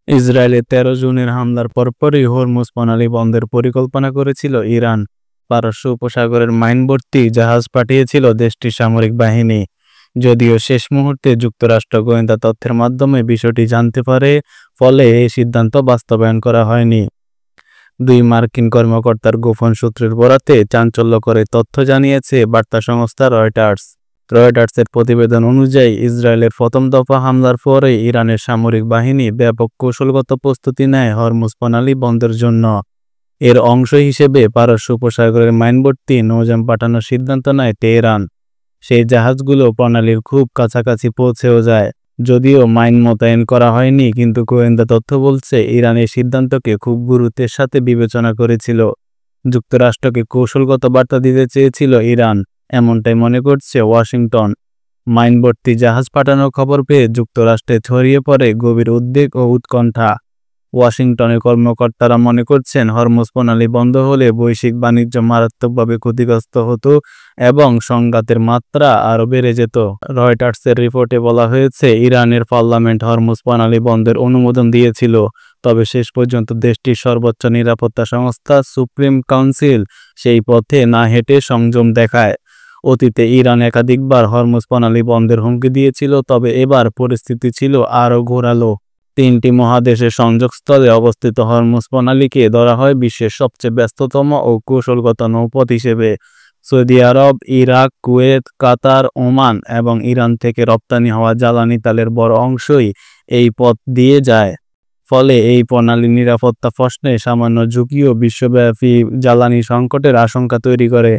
ইসরায়েলে ১৩ জুনের হামলার পরপরই হরমুজ প্রণালী বন্ধের পরিকল্পনা করেছিল ইরান। পারস্য উপসাগরের মাইনভর্তি জাহাজ পাঠিয়েছিল দেশটির সামরিক বাহিনী। যদিও শেষ মুহূর্তে যুক্তরাষ্ট্র গোয়েন্দা তথ্যের মাধ্যমে বিষয়টি জানতে পারে, ফলে এই সিদ্ধান্ত বাস্তবায়ন করা হয়নি। দুই মার্কিন কর্মকর্তার গোপন সূত্রের বরাতে চাঞ্চল্যকর এই তথ্য জানিয়েছে বার্তা সংস্থা রয়টার্স। রয়টার্সের প্রতিবেদন অনুযায়ী ইসরায়েলের প্রথম দফা হামলার পরে ইরানের সামরিক বাহিনী ব্যাপক কৌশলগত প্রস্তুতি নেয় হরমুজ প্রণালী বন্ধের জন্য। এর অংশ হিসেবে পারস্য উপসাগরের মাইনভর্তি নৌযান পাঠানোর সিদ্ধান্ত নেয় তেহরান। সেই জাহাজগুলো প্রণালীর খুব কাছাকাছি পৌঁছেও যায়। যদিও মাইন মোতায়েন করা হয়নি, কিন্তু গোয়েন্দা তথ্য বলছে ইরান এই সিদ্ধান্তকে খুব গুরুত্বের সাথে বিবেচনা করেছিল। যুক্তরাষ্ট্রকে কৌশলগত বার্তা দিতে চেয়েছিল ইরান, এমনটাই মনে করছে ওয়াশিংটন। মাইনভর্তি জাহাজ পাঠানোর খবর পেয়ে যুক্তরাষ্ট্রে ছড়িয়ে পড়ে গভীর উদ্বেগ ও উৎকণ্ঠা। ওয়াশিংটনের কর্মকর্তারা মনে করছেন হরমুজ প্রণালী বন্ধ হলে বৈশ্বিক বাণিজ্য মারাত্মকভাবে ক্ষতিগ্রস্ত হতো এবং সংঘাতের মাত্রা আরও বেড়ে যেত। রয়টার্সের রিপোর্টে বলা হয়েছে, ইরানের পার্লামেন্ট হরমুজ প্রণালী বন্ধের অনুমোদন দিয়েছিল, তবে শেষ পর্যন্ত দেশটির সর্বোচ্চ নিরাপত্তা সংস্থা সুপ্রিম কাউন্সিল সেই পথে না হেঁটে সংযম দেখায়। অতীতে ইরান একাধিকবার হরমুজ প্রণালী বন্ধের হুমকি দিয়েছিল, তবে এবার পরিস্থিতি ছিল আরও ঘোরালো। তিনটি মহাদেশের সংযোগস্থলে অবস্থিত হরমুজ প্রণালীকে ধরা হয় বিশ্বের সবচেয়ে ব্যস্ততম ও কৌশলগত নৌপথ হিসেবে। সৌদি আরব, ইরাক, কুয়েত, কাতার, ওমান এবং ইরান থেকে রপ্তানি হওয়া জ্বালানি তেলের বড় অংশই এই পথ দিয়ে যায়। ফলে এই প্রণালীর নিরাপত্তা প্রশ্নে সামান্য ঝুঁকিও বিশ্বব্যাপী জ্বালানি সংকটের আশঙ্কা তৈরি করে।